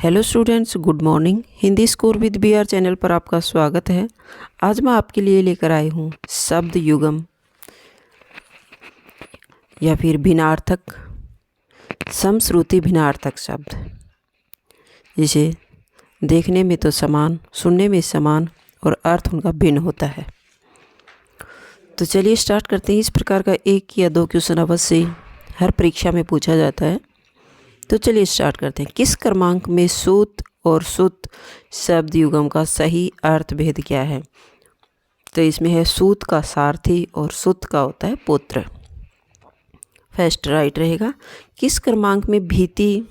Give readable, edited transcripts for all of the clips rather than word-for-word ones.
Hello students, good morning. Hindi score with BR channel पर आपका स्वागत है। आज मैं आपके लिए लेकर आई हूँ शब्द युगम या फिर भिन्नार्थक, समश्रुति भिन्नार्थक शब्द, जिसे देखने में तो समान, सुनने में समान और अर्थ उनका भिन्न होता है। तो चलिए स्टार्ट करते हैं। इस प्रकार का 1 या 2 क्वेश्चन अवश्य हर परीक्षा में पूछा जाता है। तो चलिए स्टार्ट करते हैं। किस क्रमांक में सूत और सुत शब्द युगम का सही अर्थ भेद क्या है? तो इसमें है सूत का सारथी और सुत का होता है पुत्र। फर्स्ट राइट रहेगा। किस क्रमांक में भीति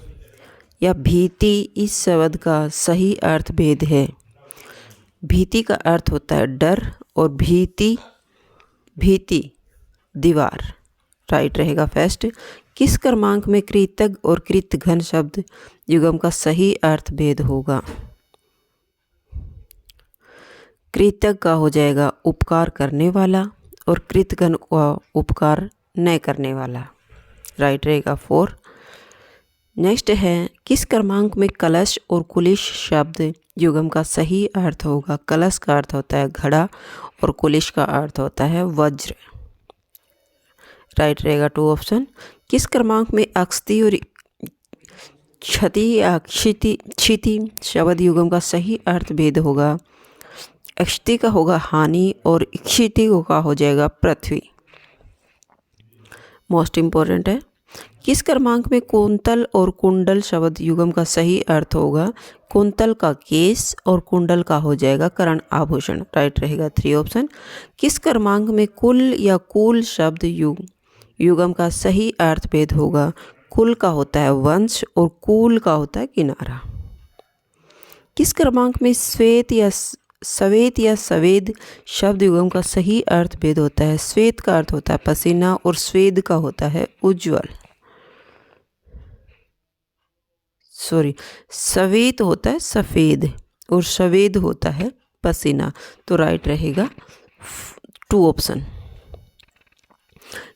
या भीति इस शब्द का सही अर्थ भेद है? भीति का अर्थ होता है डर और भीति दीवार। राइट रहेगा फर्स्ट। किस क्रमांक में कृतज्ञ और कृतघ्न शब्द युगम का सही अर्थ भेद होगा? कृतज्ञ का हो जाएगा उपकार करने वाला और कृतघ्न का उपकार न करने वाला। राइट रहेगा 4। नेक्स्ट है, किस क्रमांक में कलश और कुलिश शब्द युगम का सही अर्थ होगा? कलश का अर्थ होता है घड़ा और कुलिश का अर्थ होता है वज्र। राइट रहेगा 2 ऑप्शन। किस क्रमांक में अक्षति और क्षति या क्षिति शब्द युगम का सही अर्थ भेद होगा? अक्षति का होगा हानि और क्षिति का हो जाएगा पृथ्वी। मोस्ट इंपॉर्टेंट है। किस क्रमांक में कुंतल और कुंडल शब्द युगम का सही अर्थ होगा? कुंतल का केस और कुंडल का हो जाएगा कर्ण आभूषण। राइट रहेगा 3 ऑप्शन। किस क्रमांक में कुल या कुल शब्द युगम का सही अर्थ भेद होगा? कुल का होता है वंश और कुल का होता है किनारा। किस क्रमांक में श्वेत या सवेद शब्द युगम का सही अर्थ भेद होता है? श्वेत का अर्थ होता है पसीना और स्वेद का होता है उज्ज्वल। सवेद होता है सफ़ेद और सवेद होता है पसीना। तो राइट रहेगा 2 ऑप्शन।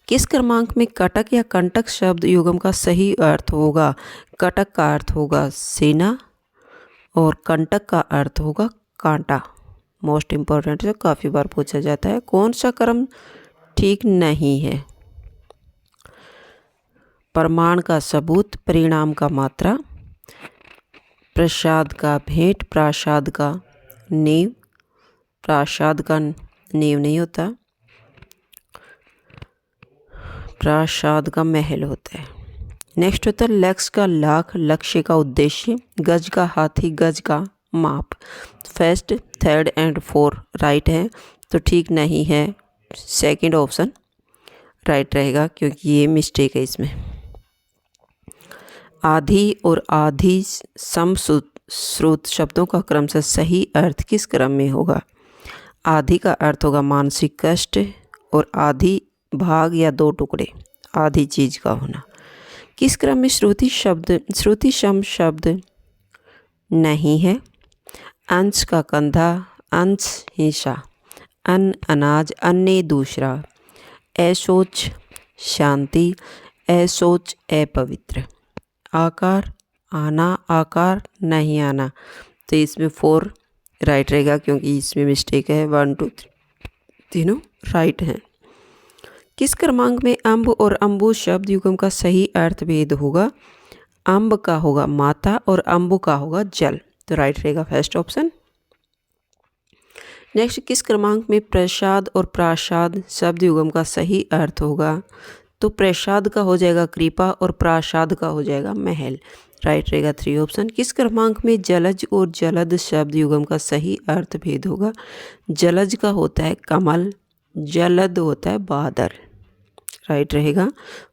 किस क्रमांक में कटक या कंटक शब्द युगम का सही अर्थ होगा? कटक का अर्थ होगा सेना और कंटक का अर्थ होगा कांटा। मोस्ट इम्पॉर्टेंट है, काफ़ी बार पूछा जाता है। कौन सा क्रम ठीक नहीं है? प्रमाण का सबूत, परिणाम का मात्रा, प्रसाद का भेंट, प्रासाद का नींव। प्रासाद का नींव नहीं होता, प्रासाद का महल होता है। नेक्स्ट होता है लक्ष्य का लाख, लक्ष्य का उद्देश्य, गज का हाथी, गज का माप। फर्स्ट, थर्ड एंड 4 राइट है, तो ठीक नहीं है सेकंड ऑप्शन राइट रहेगा, क्योंकि ये मिस्टेक है इसमें। आधी और आधी समश्रुत शब्दों का क्रम से सही अर्थ किस क्रम में होगा? आधी का अर्थ होगा मानसिक कष्ट और आधी भाग या 2 टुकड़े, आधी चीज का होना। किस क्रम में श्रुति सम शब्द नहीं है? अंश का कंधा, अंश हिस्सा, अन्न अनाज, अन्य दूसरा, असोच शांति, असोच अपवित्र, आकार आना, आकार नहीं आना। तो इसमें 4 राइट रहेगा, क्योंकि इसमें मिस्टेक है। 1 2 3 तीनों राइट हैं। किस क्रमांक में अम्ब और अम्बु शब्द युगम का सही अर्थ भेद होगा? अम्ब का होगा माता और अम्बु का होगा जल। तो राइट रहेगा फर्स्ट ऑप्शन। नेक्स्ट, किस क्रमांक में प्रसाद और प्रासाद शब्द युगम का सही अर्थ होगा? तो प्रसाद का हो जाएगा कृपा और प्रासाद का हो जाएगा महल। राइट रहेगा 3 ऑप्शन। किस क्रमांक में जलज और जलद शब्द युगम का सही अर्थ भेद होगा? जलज का होता है कमल, जलद होता है बादल। राइट रहेगा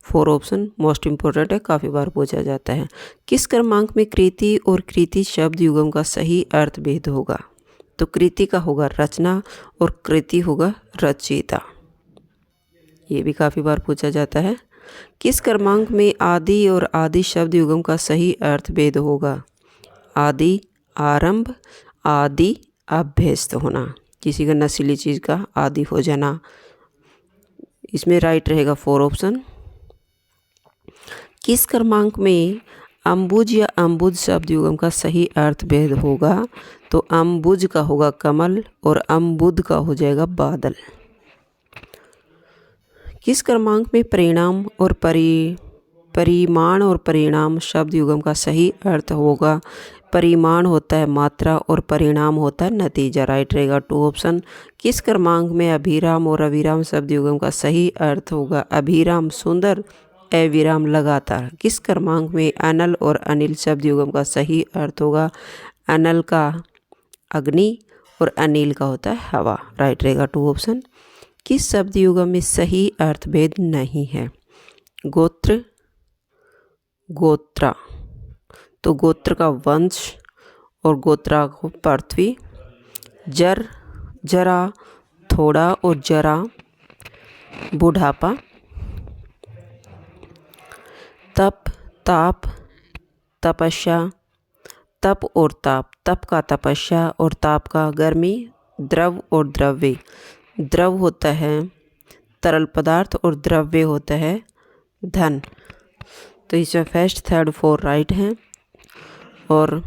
4 ऑप्शन। मोस्ट इंपॉर्टेंट है, काफ़ी बार पूछा जाता है। किस क्रमांक में कृति और कृति शब्द युगम का सही अर्थ भेद होगा? तो कृति का होगा रचना और कृति होगा रचयिता। ये भी काफ़ी बार पूछा जाता है। किस क्रमांक में आदि और आदि शब्द युगम का सही अर्थ भेद होगा? आदि आरंभ, आदि अभ्यस्त होना, किसी का नशीली चीज़ का आदि हो जाना। इसमें राइट रहेगा 4 ऑप्शन। किस क्रमांक में अम्बुज या अम्बुज शब्द युगम का सही अर्थ भेद होगा तो अम्बुज का होगा कमल और अम्बुद का हो जाएगा बादल। किस क्रमांक में परिणाम और परिमाण और परिणाम शब्द युगम का सही अर्थ होगा? परिमाण होता है मात्रा और परिणाम होता है नतीजा। राइट रहेगा 2 ऑप्शन। किस क्रमांक में अभिराम और अविराम शब्द युगम का सही अर्थ होगा? अभिराम सुंदर, अविराम लगातार। किस क्रमांक में अनल और अनिल शब्द युगम का सही अर्थ होगा? अनल का अग्नि और अनिल का होता है हवा। राइट रहेगा 2 ऑप्शन। किस शब्द युगम में सही अर्थभेद नहीं है? गोत्र, गोत्रा, तो गोत्र का वंश और गोत्रा को पृथ्वी। जर, जरा, थोड़ा और जरा बुढ़ापा। तप, ताप, तपस्या, तप और ताप, तप का तपस्या और ताप का गर्मी। द्रव और द्रव्य, द्रव होता है तरल पदार्थ और द्रव्य होता है धन। तो इसमें फर्स्ट, थर्ड, 4 राइट हैं और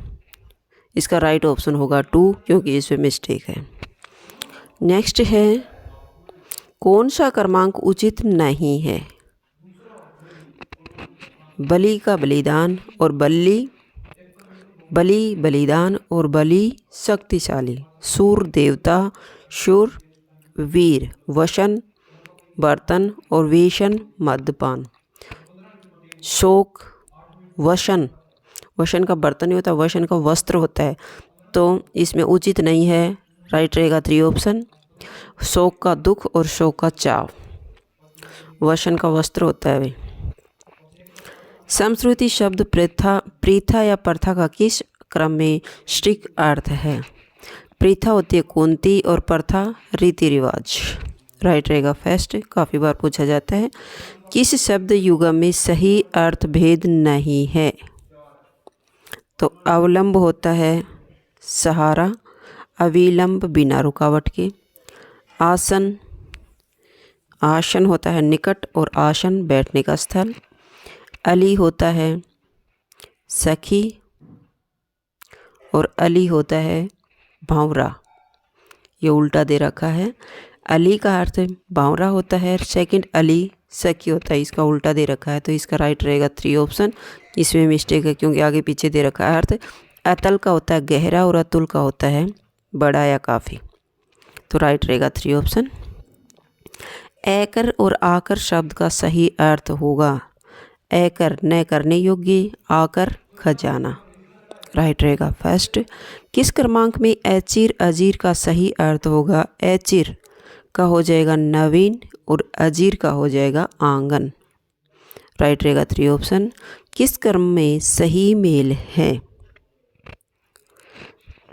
इसका राइट ऑप्शन होगा 2 क्योंकि इसमें मिस्टेक है। नेक्स्ट है कौन सा क्रमांक उचित नहीं है? बलि का बलिदान और बलि, बलि बलिदान और बलि शक्तिशाली। सूर देवता, शूर वीर, वशन बर्तन और वेशन मद्यपान। शोक, वशन, वशन का बर्तन नहीं होता, वशन का वस्त्र होता है, तो इसमें उचित नहीं है। राइट रहेगा 3 ऑप्शन। शोक का दुख और शोक का चाव, वशन का वस्त्र होता है वे। संस्कृति शब्द प्रथा या प्रथा का किस क्रम में स्ट्रिक अर्थ है? प्रथा होती है कुंती और प्रथा रीति रिवाज। राइट रहेगा फर्स्ट, काफ़ी बार पूछा जाता है। किस शब्द युगम में सही अर्थ भेद नहीं है? तो अवलंब होता है सहारा, अविलंब बिना रुकावट के। आसन, आसन होता है निकट और आसन बैठने का स्थल। अली होता है सखी और अली होता है भावरा। ये उल्टा दे रखा है। अली का अर्थ भावरा होता है, सेकंड अली सखी होता है, इसका उल्टा दे रखा है। तो इसका राइट रहेगा 3 ऑप्शन। इसमें मिस्टेक है क्योंकि आगे पीछे दे रखा है अर्थ। अतल का होता है गहरा और अतुल का होता है बड़ा या काफ़ी। तो राइट रहेगा 3 ऑप्शन। एकर और आकर शब्द का सही अर्थ होगा? एकर न करने योग्य, आकर खजाना। राइट रहेगा फर्स्ट। किस क्रमांक में एचिर अजीर का सही अर्थ होगा? एचिर का हो जाएगा नवीन और अजीर का हो जाएगा आंगन। राइट रहेगा 3 ऑप्शन। किस क्रम में सही मेल है?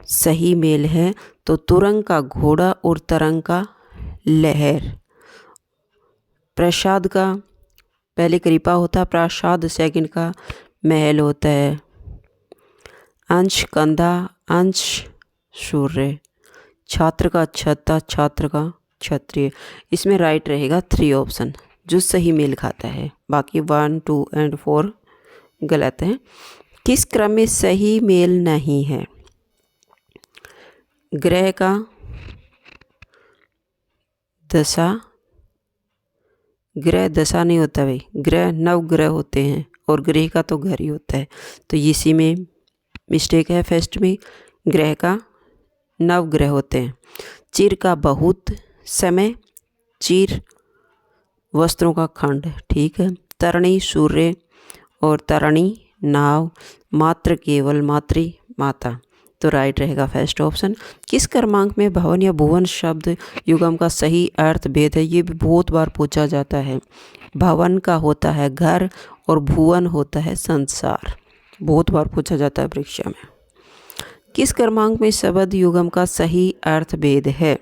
सही मेल है तो तुरंग का घोड़ा और तरंग का लहर। प्रसाद का पहले कृपा होता है प्रसाद, सेकंड का महल होता है। अंश कंधा, अंश सूर्य। छात्र का छत्ता, छात्र का क्षत्रिय। इसमें राइट रहेगा 3 ऑप्शन जो सही मेल खाता है। बाकी 1, 2 एंड 4 गलत हैं। किस क्रम में सही मेल नहीं है? ग्रह का दशा, ग्रह दशा नहीं होता भाई, ग्रह नवग्रह होते हैं और ग्रह का तो घर ही होता है। तो इसी में मिस्टेक है फर्स्ट में, ग्रह का नवग्रह होते हैं। चिर का बहुत समय, चिर वस्त्रों का खंड, ठीक है। तरणी सूर्य और तरणी नाव। मात्र केवल, मातृ माता। तो राइट रहेगा फर्स्ट ऑप्शन। किस क्रमांक में भवन या भुवन शब्द युगम का सही अर्थ भेद है? ये भी बहुत बार पूछा जाता है। भवन का होता है घर और भुवन होता है संसार। बहुत बार पूछा जाता है परीक्षा में। किस क्रमांक में शब्द युगम का सही अर्थ भेद है?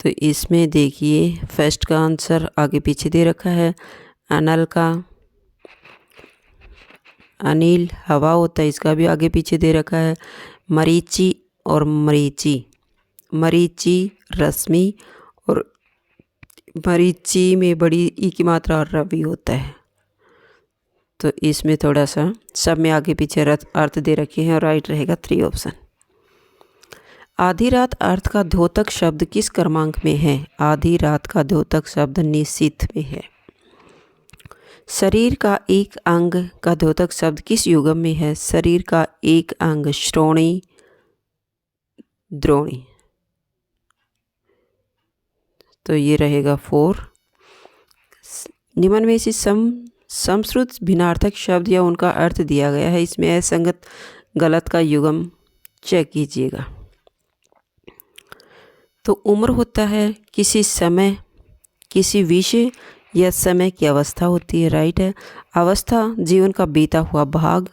तो इसमें देखिए फर्स्ट का आंसर आगे पीछे दे रखा है। अनल का अनिल हवा होता है, इसका भी आगे पीछे दे रखा है। मरीचि और मरीचि, मरीचि रश्मि और मरीची में बड़ी ई की मात्रा और रवि होता है। तो इसमें थोड़ा सा सब में आगे पीछे अर्थ दे रखे हैं और राइट रहेगा 3 ऑप्शन। आधी रात अर्थ का द्योतक शब्द किस क्रमांक में है? आधी रात का द्योतक शब्द निश्चित में है। शरीर का एक अंग का द्योतक शब्द किस युगम में है? शरीर का एक अंग श्रोणी द्रोणी। तो ये रहेगा 4। निम्न में से समश्रुत भिन्नार्थक शब्द या उनका अर्थ दिया गया है, इसमें असंगत गलत का युगम चेक कीजिएगा। तो उम्र होता है किसी समय, किसी विषय या समय की अवस्था होती है, राइट है। अवस्था जीवन का बीता हुआ भाग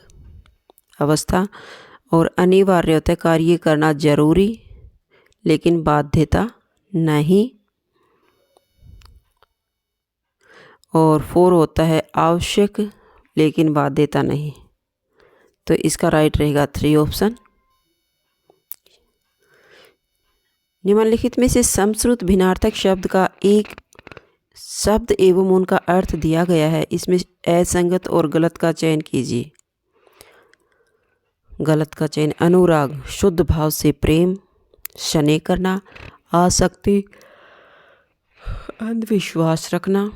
अवस्था, और अनिवार्य होता है कार्य करना जरूरी लेकिन बाध्यता नहीं। और 4 होता है आवश्यक लेकिन बाध्यता नहीं। तो इसका राइट रहेगा 3 ऑप्शन। निम्नलिखित में से समश्रुत भिन्नार्थक शब्द का एक शब्द एवं उनका अर्थ दिया गया है, इसमें असंगत और गलत का चयन कीजिए। गलत का चयन: अनुराग शुद्ध भाव से प्रेम, स्नेह करना, आसक्ति अंधविश्वास रखना,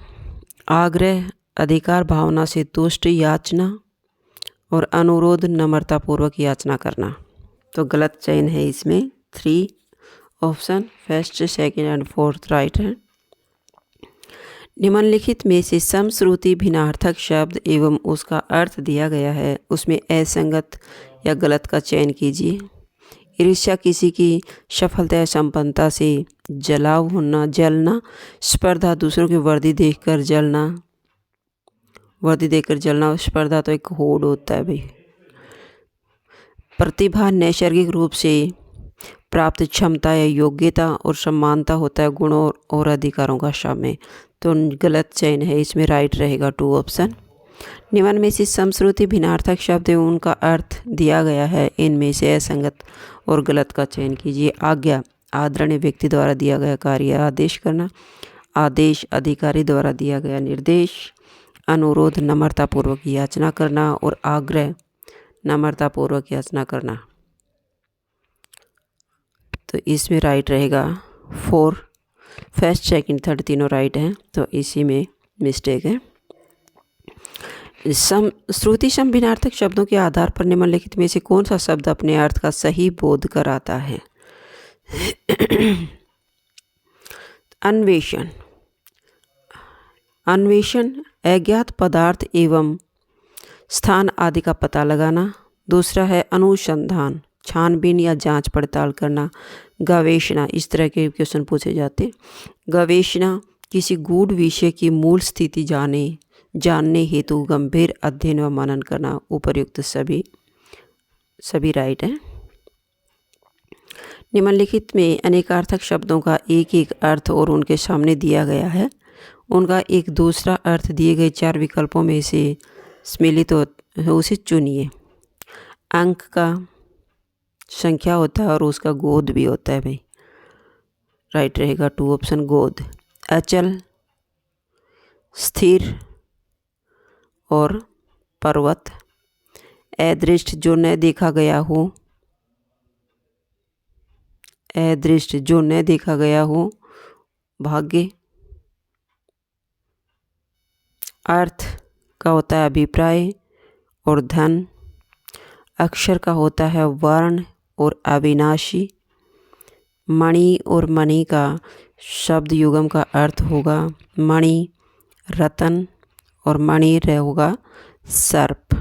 आग्रह अधिकार भावना से तुष्ट याचना, और अनुरोध नम्रतापूर्वक याचना करना। तो गलत चयन है इसमें 3 option, first, second and 4th right है। निम्नलिखित में से समश्रुति भिन्नार्थक शब्द एवं उसका अर्थ दिया गया है, उसमें असंगत या गलत का चयन कीजिए। ईर्ष्या किसी की सफलता या संपन्नता से जलाव होना, जलना। स्पर्धा दूसरों की वर्दी देखकर जलना, वर्दी देखकर जलना। स्पर्धा तो एक होड़ होता है भाई। प्रतिभा नैसर्गिक रूप से प्राप्त क्षमता या योग्यता, और सम्मानता होता है गुणों और अधिकारों का समय। तो गलत चयन है, इसमें राइट रहेगा 2 ऑप्शन। निम्न में से समश्रुति भिन्नार्थक शब्द एवं उनका अर्थ दिया गया है, इनमें से असंगत और गलत का चयन कीजिए। आज्ञा आदरणीय व्यक्ति द्वारा दिया गया कार्य आदेश करना, आदेश अधिकारी द्वारा दिया गया निर्देश, अनुरोध नम्रतापूर्वक याचना करना, और आग्रह नम्रतापूर्वक याचना करना। तो इसमें राइट रहेगा 4। फर्स्ट, सेकंड, थर्ड तीनों राइट हैं, तो इसी में मिस्टेक है। श्रुति सम भिन्नार्थक शब्दों के आधार पर निम्नलिखित में से कौन सा शब्द अपने अर्थ का सही बोध कराता है? अन्वेषण, अन्वेषण अज्ञात पदार्थ एवं स्थान आदि का पता लगाना। दूसरा है अनुसंधान, छानबीन या जांच पड़ताल करना। गवेषणा, इस तरह के क्वेश्चन पूछे जाते। गवेषणा किसी गूढ़ विषय की मूल स्थिति जानने हेतु गंभीर अध्ययन व मनन करना। उपर्युक्त सभी राइट हैं। निम्नलिखित में अनेकार्थक शब्दों का एक एक अर्थ और उनके सामने दिया गया है, उनका एक दूसरा अर्थ दिए गए 4 विकल्पों में से सम्मिलित हो उसे चुनिए। अंक का संख्या होता है और उसका गोद भी होता है भाई, राइट रहेगा 2 ऑप्शन गोद। अचल, स्थिर और पर्वत। अदृष्ट जो न देखा गया हो, अदृष्ट जो न देखा गया हो। भाग्य। अर्थ का होता है अभिप्राय और धन। अक्षर का होता है वर्ण और अविनाशी। मणि और मणि का शब्द युगम का अर्थ होगा मणि रतन, और मणि होगा सर्प।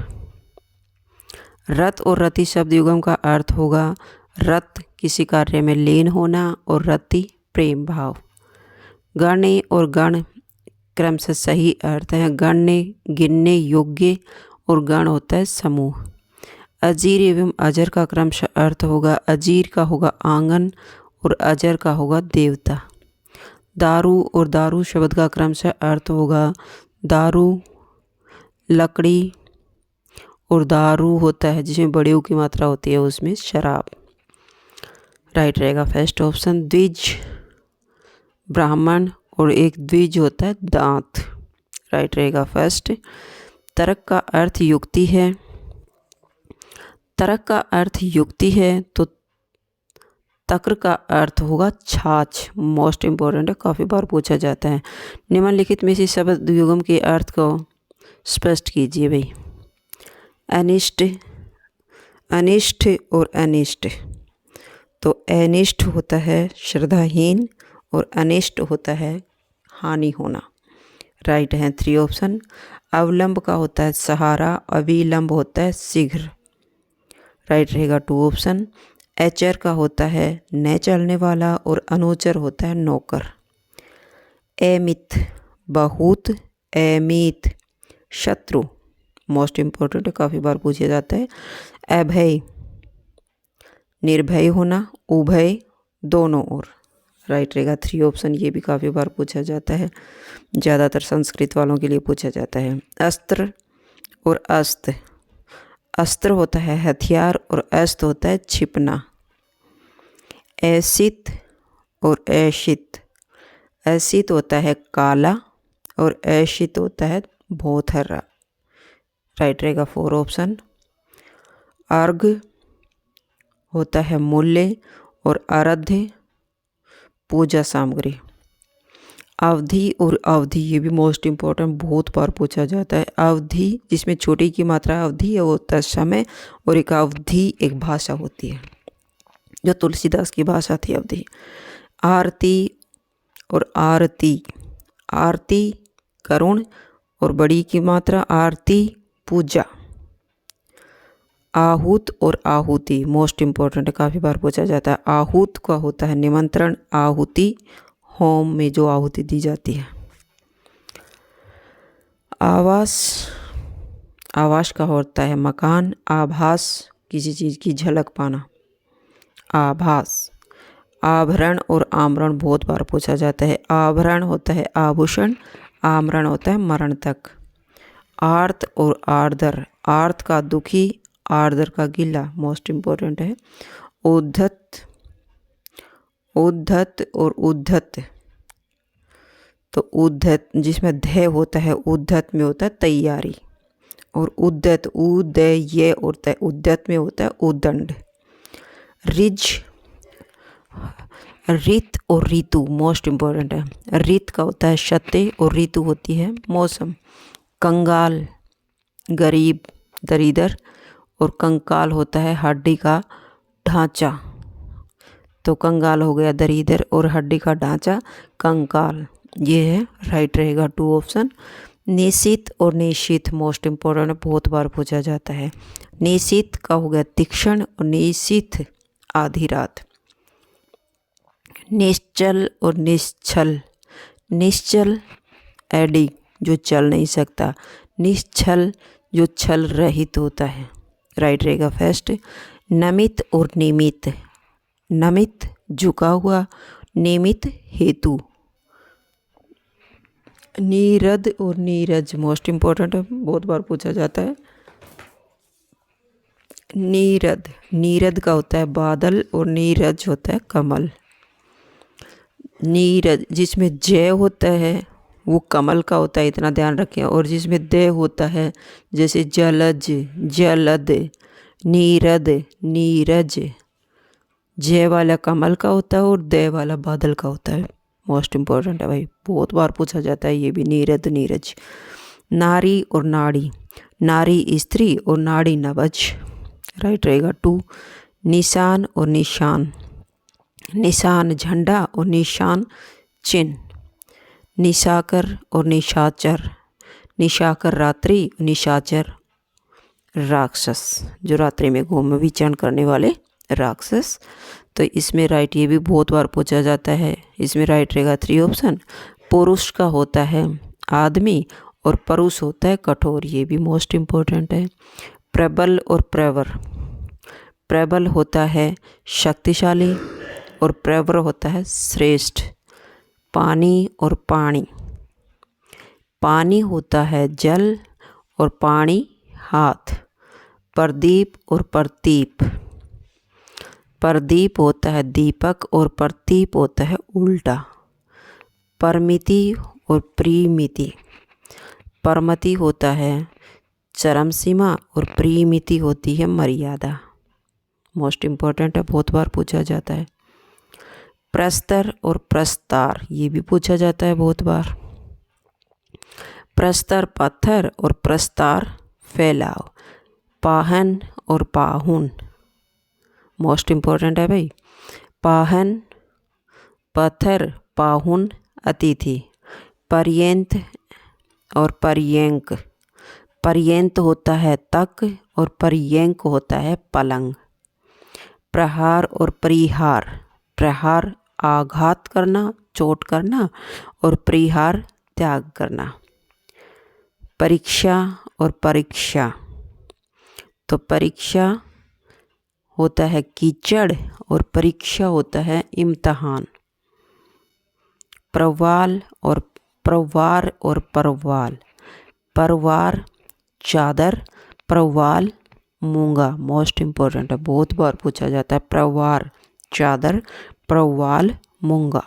रत और रति शब्द युगम का अर्थ होगा रत किसी कार्य में लीन होना, और रति प्रेम भाव। गण्य और गण क्रम से सही अर्थ है। गण्य गिनने योग्य, और गण होता है समूह। अजीर एवं अजर का क्रम से अर्थ होगा अजीर का होगा आंगन, और अजर का होगा देवता। दारू और दारू शब्द का क्रम से अर्थ होगा दारू लकड़ी, और दारू होता है जिसमें बड़ी की मात्रा होती है उसमें शराब। राइट रहेगा फर्स्ट ऑप्शन। द्विज ब्राह्मण और एक द्विज होता है दांत। राइट रहेगा फर्स्ट। तर्क का अर्थ युक्ति है। तर्क का अर्थ युक्ति है तो तक्र का अर्थ होगा छाछ। मोस्ट इम्पोर्टेंट है, काफ़ी बार पूछा जाता है। निम्नलिखित में से शब्द युग्म के अर्थ को स्पष्ट कीजिए भाई। अनिष्ट, अनिष्ट और अनिष्ट। तो अनिष्ट होता है श्रद्धाहीन और अनिष्ट होता है हानि होना। राइट है 3 ऑप्शन। अवलंब का होता है सहारा, अविलंब होता है शीघ्र। राइट रहेगा 2 ऑप्शन। एचर का होता है न चलने वाला और अनुचर होता है नौकर। अमित बहुत, अमित शत्रु। मोस्ट इम्पोर्टेंट है, काफ़ी बार पूछा जाता है। अभय निर्भय होना, उभय दोनों ओर। राइट रहेगा 3 ऑप्शन। ये भी काफ़ी बार पूछा जाता है, ज़्यादातर संस्कृत वालों के लिए पूछा जाता है। अस्त्र और अस्त्र। अस्त्र होता है हथियार और अस्त्र होता है छिपना। ऐसित और ऐशित। ऐसित होता है काला और ऐशित होता है बहुत हरा। राइट रहेगा 4 ऑप्शन। अर्घ होता है मूल्य और आराध्य पूजा सामग्री। अवधि और अवधि, ये भी मोस्ट इम्पोर्टेंट, बहुत बार पूछा जाता है। अवधि जिसमें छोटी की मात्रा अवधि है वो होता है समय, और एक अवधि एक भाषा होती है जो तुलसीदास की भाषा थी अवधि। आरती और आरती। आरती करुण और बड़ी की मात्रा आरती पूजा। आहूत और आहुति मोस्ट इम्पोर्टेंट है, काफ़ी बार पूछा जाता है। आहूत का होता है निमंत्रण, आहुति होम में जो आहुति दी जाती है। आवास। आवास का होता है मकान। आभास किसी चीज़ की झलक पाना। आभास। आभरण और आमरण बहुत बार पूछा जाता है। आभरण होता है आभूषण, आमरण होता है मरण तक। आर्त और आर्द्र। आर्त का दुखी, आर्द्र का गीला। मोस्ट इम्पोर्टेंट है। उद्धत, उद्धत और उद्धत। तो उद्धत जिसमें ध होता है, उद्धत में होता है तैयारी। और उद्धत उदय होता है, उद्धत में होता है उदंड। रिज, ऋत और ऋतु मोस्ट इम्पोर्टेंट है। ऋत का होता है शते और ऋतु होती है मौसम। कंगाल गरीब दरिदर और कंकाल होता है हड्डी का ढांचा। तो कंगाल हो गया दरिदर और हड्डी का ढांचा कंकाल। ये है राइट रहेगा 2 ऑप्शन। निशित और निशित मोस्ट इम्पोर्टेंट, बहुत बार पूछा जाता है। निशित का हो गया तीक्ष्ण और निशित आधी रात। निश्चल और निश्चल। निश्चल एडी जो चल नहीं सकता, निश्चल जो छल रहित होता है। राइट रहेगा फर्स्ट। नमित और निमित। नमित झुका हुआ, निमित हेतु। नीरद और नीरज मोस्ट इम्पोर्टेंट है, बहुत बार पूछा जाता है। नीरद, नीरद का होता है बादल और नीरज होता है कमल। नीरज जिसमें जय होता है वो कमल का होता है, इतना ध्यान रखें। और जिसमें दय होता है जैसे जलज, जलद, नीरद, नीरज, जय वाला कमल का होता है और दय वाला बादल का होता है। मोस्ट इम्पोर्टेंट है भाई, बहुत बार पूछा जाता है ये भी, नीरद नीरज। नारी और नाड़ी। नारी स्त्री और नाड़ी नवज। राइट रहेगा 2। निशान और निशान। निशान झंडा और निशान चिन्ह। निशाकर और निशाचर। निशाकर रात्रि, निशाचर राक्षस जो रात्रि में घूम विचरण करने वाले राक्षस। तो इसमें राइट, ये भी बहुत बार पूछा जाता है। इसमें राइट रहेगा 3 ऑप्शन। पुरुष का होता है आदमी और परुष होता है कठोर, ये भी मोस्ट इम्पोर्टेंट है। प्रबल और प्रवर। प्रबल होता है शक्तिशाली और प्रवर होता है श्रेष्ठ। पानी और पानी। पानी होता है जल और पानी हाथ। प्रदीप और प्रतीप। प्रदीप होता है दीपक और प्रतीप होता है उल्टा। परमिति और प्रीमिति। परमति होता है चरम सीमा और प्रीमिति होती है मर्यादा। मोस्ट इम्पोर्टेंट है, बहुत बार पूछा जाता है। प्रस्तर और प्रस्तार, ये भी पूछा जाता है बहुत बार। प्रस्तर पत्थर और प्रस्तार फैलाव। पाहन और पाहुन, मोस्ट इम्पोर्टेंट है भाई। पाहन पत्थर, पाहुन अतिथि। पर्यंत और पर्यंक, पर्यंत होता है तक और पर्यंक होता है पलंग। प्रहार और परिहार, प्रहार आघात करना, चोट करना, और परिहार त्याग करना। परीक्षा और परीक्षा, तो परीक्षा होता है कीचड़ और परीक्षा होता है इम्तहान। प्रवाल और प्रवार और परवाल, परवार चादर, प्रवाल मूंगा। मोस्ट इम्पोर्टेंट है, बहुत बार पूछा जाता है। प्रवार चादर, प्रवाल मूंगा।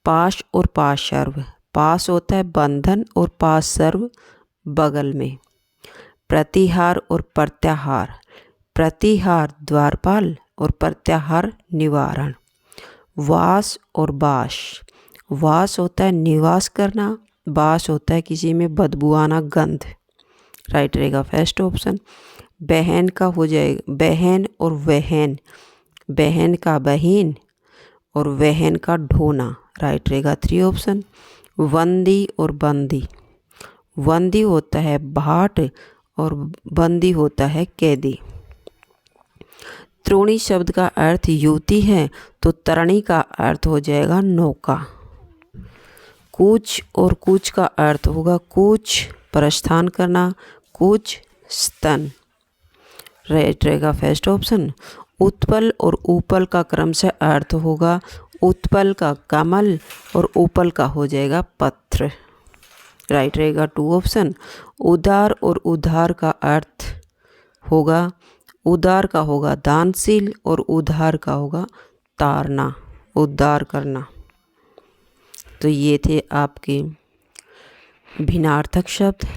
पाश और पाशर्व, पास होता है बंधन और पाशर्व बगल में। प्रतिहार और प्रत्याहार, प्रतिहार द्वारपाल और प्रत्याहार निवारण। वास और बाश, वास होता है निवास करना, बाश होता है किसी में बदबू आना, गंध। राइट रहेगा फर्स्ट ऑप्शन। बहन का हो जाएगा बहन और वहन, बहन का बहन और वहन का ढोना। राइट रहेगा 3 ऑप्शन। वंदी और बंदी, वंदी होता है भाट और बंदी होता है कैदी। त्रोणी शब्द का अर्थ युवती है, तो तरणी का अर्थ हो जाएगा नौका। कूच और कूच का अर्थ होगा कूच प्रस्थान करना, कूच स्तन। राइट रहेगा फर्स्ट ऑप्शन। उत्पल और ऊपल का क्रम से अर्थ होगा उत्पल का कमल और ऊपल का हो जाएगा पत्र। राइट रहेगा 2 ऑप्शन। उदार और उधार का अर्थ होगा, उदार का होगा दानशील और उधार का होगा तारना, उद्धार करना। तो ये थे आपके भिन्नार्थक शब्द।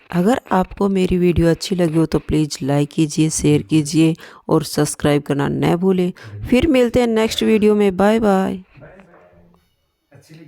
अगर आपको मेरी वीडियो अच्छी लगी हो तो प्लीज़ लाइक कीजिए, शेयर कीजिए और सब्सक्राइब करना न भूलें। फिर मिलते हैं नेक्स्ट वीडियो में। Bye bye.